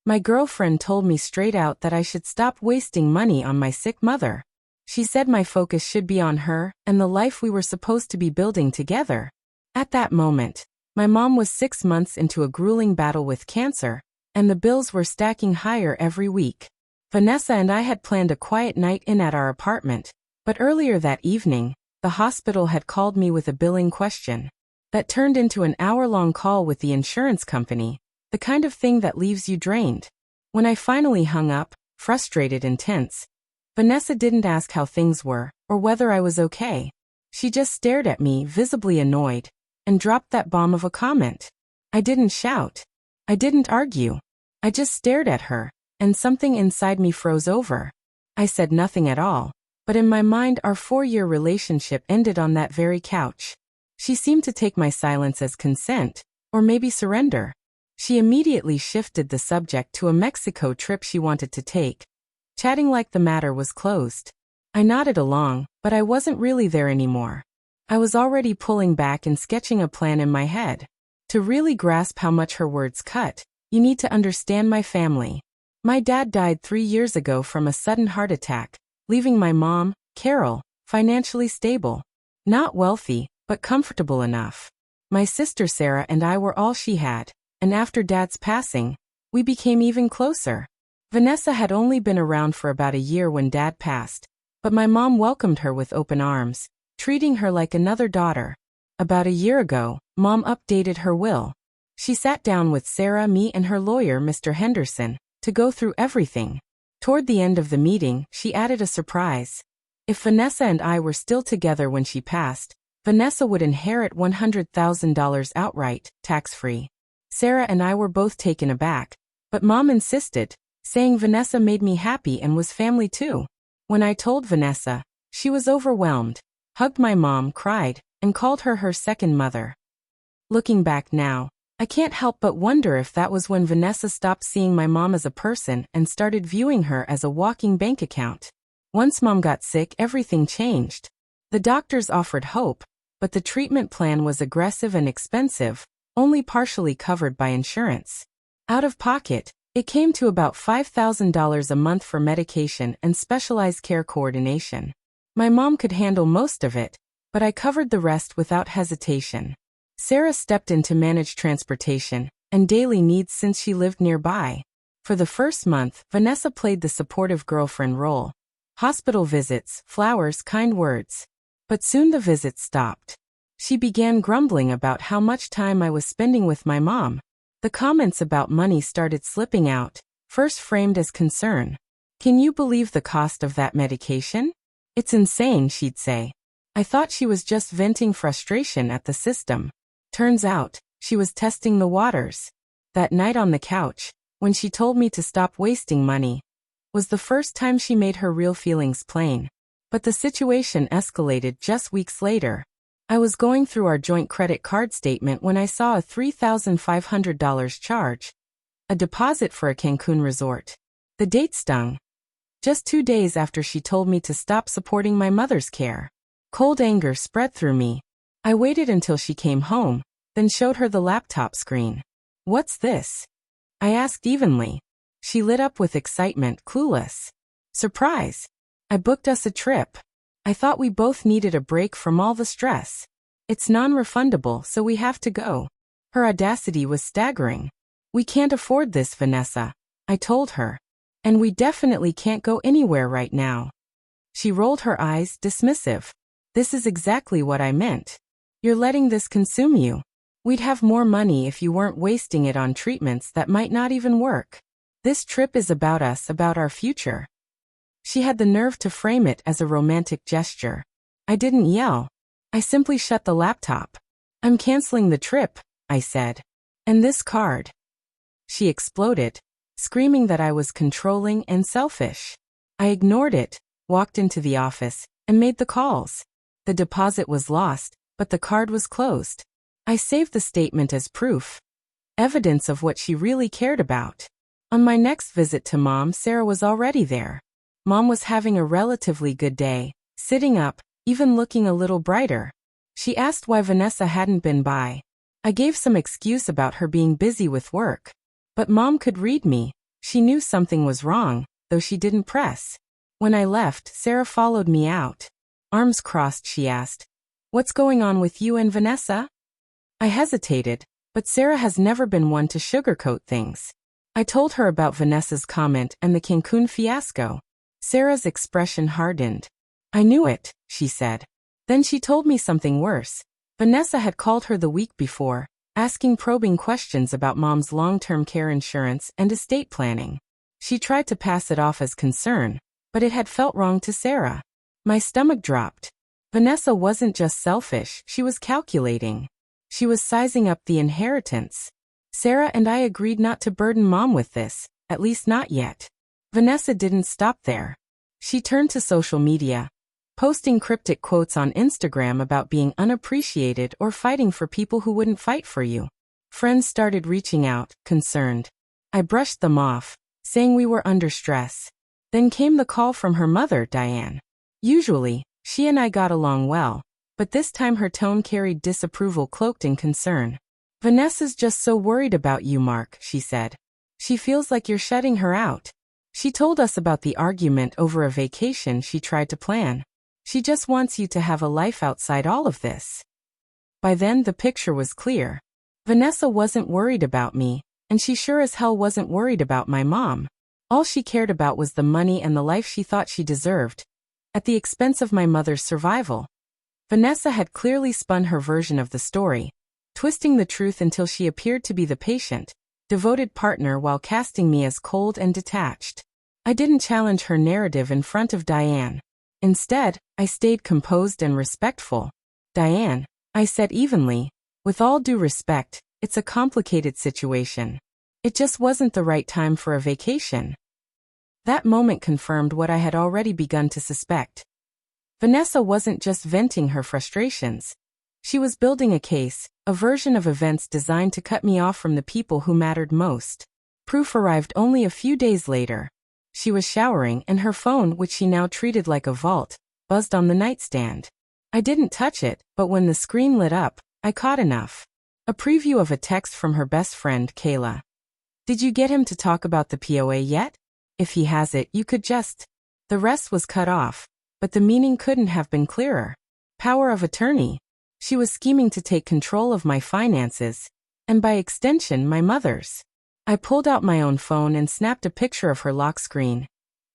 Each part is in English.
My girlfriend told me straight out that I should stop wasting money on my sick mother. She said my focus should be on her and the life we were supposed to be building together. At that moment, my mom was 6 months into a grueling battle with cancer, and the bills were stacking higher every week. Vanessa and I had planned a quiet night in at our apartment, but earlier that evening, the hospital had called me with a billing question. That turned into an hour-long call with the insurance company, the kind of thing that leaves you drained. When I finally hung up, frustrated and tense, Vanessa didn't ask how things were, or whether I was okay. She just stared at me, visibly annoyed, and dropped that bomb of a comment. I didn't shout. I didn't argue. I just stared at her, and something inside me froze over. I said nothing at all, but in my mind our 4-year relationship ended on that very couch. She seemed to take my silence as consent, or maybe surrender. She immediately shifted the subject to a Mexico trip she wanted to take, chatting like the matter was closed. I nodded along, but I wasn't really there anymore. I was already pulling back and sketching a plan in my head. To really grasp how much her words cut, you need to understand my family. My dad died 3 years ago from a sudden heart attack, leaving my mom, Carol, financially stable. Not wealthy, but comfortable enough. My sister Sarah and I were all she had, and after Dad's passing, we became even closer. Vanessa had only been around for about a year when Dad passed, but my mom welcomed her with open arms, treating her like another daughter. About a year ago, Mom updated her will. She sat down with Sarah, me, and her lawyer, Mr. Henderson, to go through everything. Toward the end of the meeting, she added a surprise. If Vanessa and I were still together when she passed, Vanessa would inherit $100,000 outright, tax-free. Sarah and I were both taken aback, but Mom insisted, saying Vanessa made me happy and was family too. When I told Vanessa, she was overwhelmed, hugged my mom, cried, and called her second mother. Looking back now, I can't help but wonder if that was when Vanessa stopped seeing my mom as a person and started viewing her as a walking bank account. Once Mom got sick, everything changed. The doctors offered hope, but the treatment plan was aggressive and expensive, only partially covered by insurance. Out of pocket, it came to about $5,000 a month for medication and specialized care coordination. My mom could handle most of it, but I covered the rest without hesitation. Sarah stepped in to manage transportation and daily needs since she lived nearby. For the first month, Vanessa played the supportive girlfriend role. Hospital visits, flowers, kind words. But soon the visits stopped. She began grumbling about how much time I was spending with my mom. The comments about money started slipping out, first framed as concern. "Can you believe the cost of that medication? It's insane," she'd say. I thought she was just venting frustration at the system. Turns out, she was testing the waters. That night on the couch, when she told me to stop wasting money, was the first time she made her real feelings plain. But the situation escalated just weeks later. I was going through our joint credit card statement when I saw a $3,500 charge, a deposit for a Cancun resort. The date stung. Just 2 days after she told me to stop supporting my mother's care. Cold anger spread through me. I waited until she came home, then showed her the laptop screen. "What's this?" I asked evenly. She lit up with excitement, clueless. "Surprise! I booked us a trip. I thought we both needed a break from all the stress. It's non-refundable, so we have to go." Her audacity was staggering. "We can't afford this, Vanessa," I told her. "And we definitely can't go anywhere right now." She rolled her eyes, dismissive. "This is exactly what I meant. You're letting this consume you. We'd have more money if you weren't wasting it on treatments that might not even work. This trip is about us, about our future." She had the nerve to frame it as a romantic gesture. I didn't yell. I simply shut the laptop. "I'm canceling the trip," I said. "And this card." She exploded, screaming that I was controlling and selfish. I ignored it, walked into the office, and made the calls. The deposit was lost, but the card was closed. I saved the statement as proof. Evidence of what she really cared about. On my next visit to Mom, Sarah was already there. Mom was having a relatively good day, sitting up, even looking a little brighter. She asked why Vanessa hadn't been by. I gave some excuse about her being busy with work. But Mom could read me. She knew something was wrong, though she didn't press. When I left, Sarah followed me out. Arms crossed, she asked, "What's going on with you and Vanessa?" I hesitated, but Sarah has never been one to sugarcoat things. I told her about Vanessa's comment and the Cancun fiasco. Sarah's expression hardened. "I knew it," she said. Then she told me something worse. Vanessa had called her the week before, asking probing questions about Mom's long-term care insurance and estate planning. She tried to pass it off as concern, but it had felt wrong to Sarah. My stomach dropped. Vanessa wasn't just selfish, she was calculating. She was sizing up the inheritance. Sarah and I agreed not to burden Mom with this, at least not yet. Vanessa didn't stop there. She turned to social media, posting cryptic quotes on Instagram about being unappreciated or fighting for people who wouldn't fight for you. Friends started reaching out, concerned. I brushed them off, saying we were under stress. Then came the call from her mother, Diane. Usually, she and I got along well, but this time her tone carried disapproval cloaked in concern. "Vanessa's just so worried about you, Mark," she said. "She feels like you're shutting her out." She told us about the argument over a vacation she tried to plan. "She just wants you to have a life outside all of this." By then the picture was clear. Vanessa wasn't worried about me, and she sure as hell wasn't worried about my mom. All she cared about was the money and the life she thought she deserved, at the expense of my mother's survival. Vanessa had clearly spun her version of the story, twisting the truth until she appeared to be the patient, devoted partner while casting me as cold and detached. I didn't challenge her narrative in front of Diane. Instead, I stayed composed and respectful. "Diane," I said evenly, "with all due respect, it's a complicated situation. It just wasn't the right time for a vacation." That moment confirmed what I had already begun to suspect. Vanessa wasn't just venting her frustrations. She was building a case, a version of events designed to cut me off from the people who mattered most. Proof arrived only a few days later. She was showering and her phone, which she now treated like a vault, buzzed on the nightstand. I didn't touch it, but when the screen lit up, I caught enough. A preview of a text from her best friend, Kayla. "Did you get him to talk about the POA yet? If he has it, you could just..." The rest was cut off, but the meaning couldn't have been clearer. Power of attorney. She was scheming to take control of my finances, and by extension my mother's. I pulled out my own phone and snapped a picture of her lock screen,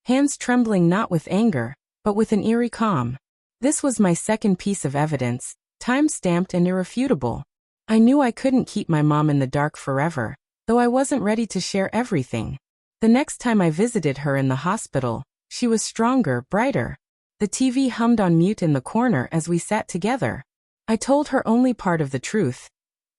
hands trembling not with anger, but with an eerie calm. This was my second piece of evidence, time-stamped and irrefutable. I knew I couldn't keep my mom in the dark forever, though I wasn't ready to share everything. The next time I visited her in the hospital, she was stronger, brighter. The TV hummed on mute in the corner as we sat together. I told her only part of the truth.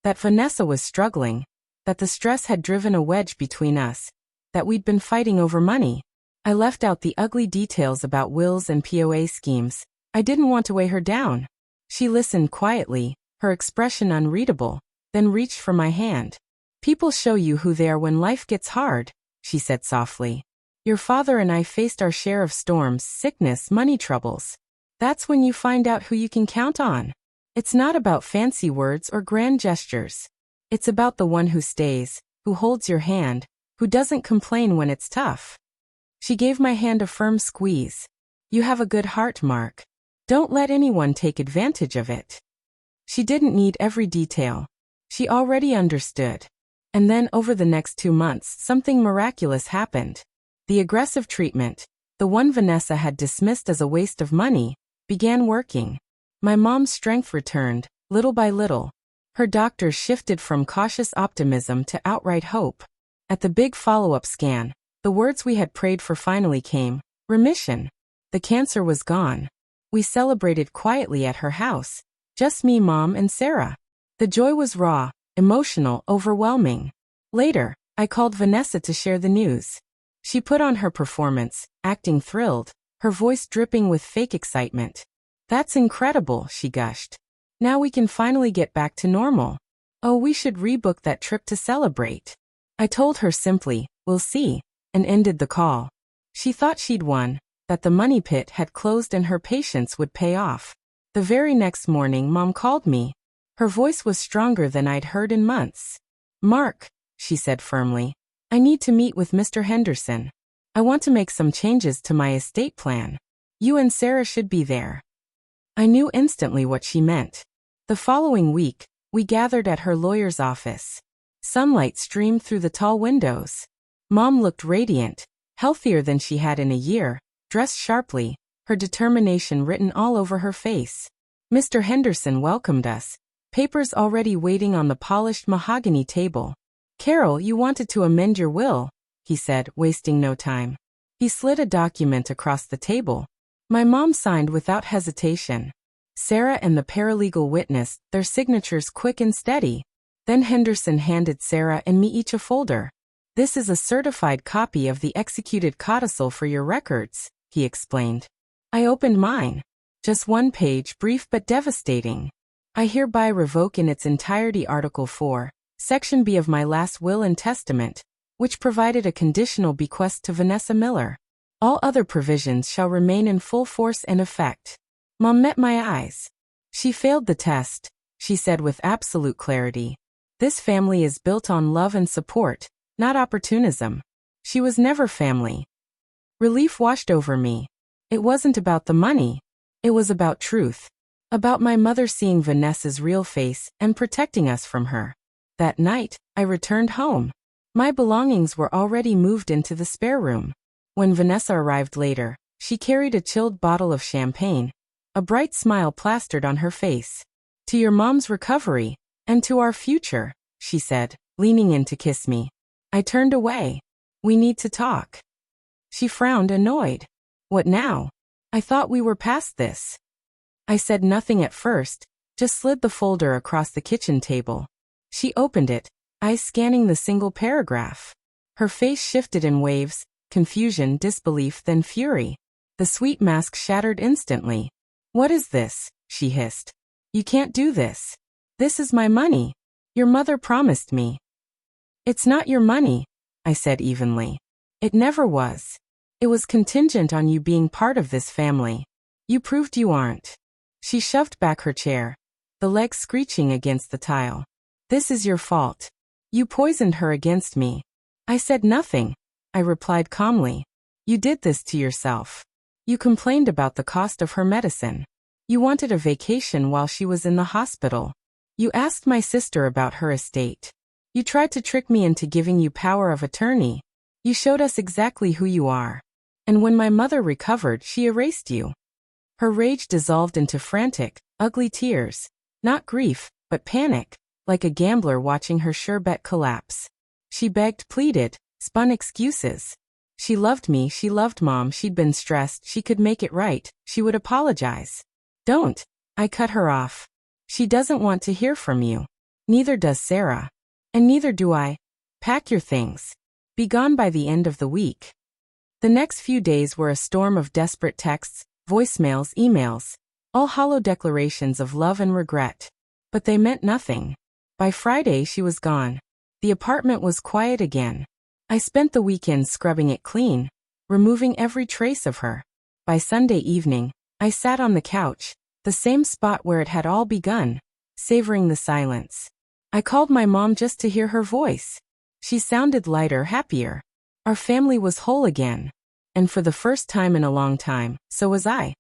That Vanessa was struggling, that the stress had driven a wedge between us, that we'd been fighting over money. I left out the ugly details about wills and POA schemes. I didn't want to weigh her down. She listened quietly, her expression unreadable, then reached for my hand. "People show you who they are when life gets hard," she said softly. "Your father and I faced our share of storms, sickness, money troubles. That's when you find out who you can count on. It's not about fancy words or grand gestures. It's about the one who stays, who holds your hand, who doesn't complain when it's tough." She gave my hand a firm squeeze. "You have a good heart, Mark. Don't let anyone take advantage of it." She didn't need every detail. She already understood. And then over the next 2 months, something miraculous happened. The aggressive treatment, the one Vanessa had dismissed as a waste of money, began working. My mom's strength returned, little by little. Her doctors shifted from cautious optimism to outright hope. At the big follow-up scan, the words we had prayed for finally came: remission. The cancer was gone. We celebrated quietly at her house, just me, Mom, and Sarah. The joy was raw, emotional, overwhelming. Later, I called Vanessa to share the news. She put on her performance, acting thrilled, her voice dripping with fake excitement. "That's incredible," she gushed. "Now we can finally get back to normal. Oh, we should rebook that trip to celebrate." I told her simply, "We'll see," and ended the call. She thought she'd won, that the money pit had closed and her patience would pay off. The very next morning, Mom called me. Her voice was stronger than I'd heard in months. "Mark," she said firmly, I need to meet with Mr. Henderson. I want to make some changes to my estate plan. You and Sarah should be there. I knew instantly what she meant. The following week, we gathered at her lawyer's office. Sunlight streamed through the tall windows. Mom looked radiant, healthier than she had in a year, dressed sharply, her determination written all over her face. Mr. Henderson welcomed us, papers already waiting on the polished mahogany table. Carol, you wanted to amend your will, he said, wasting no time. He slid a document across the table. My mom signed without hesitation. Sarah and the paralegal witnessed, their signatures quick and steady. Then Henderson handed Sarah and me each a folder. This is a certified copy of the executed codicil for your records, he explained. I opened mine. Just one page, brief but devastating. I hereby revoke in its entirety Article 4, Section B of my last will and testament, which provided a conditional bequest to Vanessa Miller. All other provisions shall remain in full force and effect. Mom met my eyes. She failed the test, she said with absolute clarity. This family is built on love and support, not opportunism. She was never family. Relief washed over me. It wasn't about the money. It was about truth. About my mother seeing Vanessa's real face and protecting us from her. That night, I returned home. My belongings were already moved into the spare room. When Vanessa arrived later, she carried a chilled bottle of champagne, a bright smile plastered on her face. To your mom's recovery, and to our future, she said, leaning in to kiss me. I turned away. We need to talk. She frowned, annoyed. What now? I thought we were past this. I said nothing at first, just slid the folder across the kitchen table. She opened it, eyes scanning the single paragraph. Her face shifted in waves, confusion, disbelief, then fury. The sweet mask shattered instantly. What is this? She hissed. You can't do this. This is my money. Your mother promised me. It's not your money, I said evenly. It never was. It was contingent on you being part of this family. You proved you aren't. She shoved back her chair, the legs screeching against the tile. This is your fault. You poisoned her against me. I said nothing, I replied calmly. You did this to yourself. You complained about the cost of her medicine. You wanted a vacation while she was in the hospital. You asked my sister about her estate. You tried to trick me into giving you power of attorney. You showed us exactly who you are. And when my mother recovered, she erased you. Her rage dissolved into frantic, ugly tears. Not grief, but panic, like a gambler watching her sure bet collapse. She begged, pleaded, spun excuses. She loved me, she loved Mom, she'd been stressed, she could make it right, she would apologize. Don't. I cut her off. She doesn't want to hear from you. Neither does Sarah. And neither do I. Pack your things. Be gone by the end of the week. The next few days were a storm of desperate texts, voicemails, emails, all hollow declarations of love and regret. But they meant nothing. By Friday she was gone. The apartment was quiet again. I spent the weekend scrubbing it clean, removing every trace of her. By Sunday evening, I sat on the couch, the same spot where it had all begun, savoring the silence. I called my mom just to hear her voice. She sounded lighter, happier. Our family was whole again. And for the first time in a long time, so was I.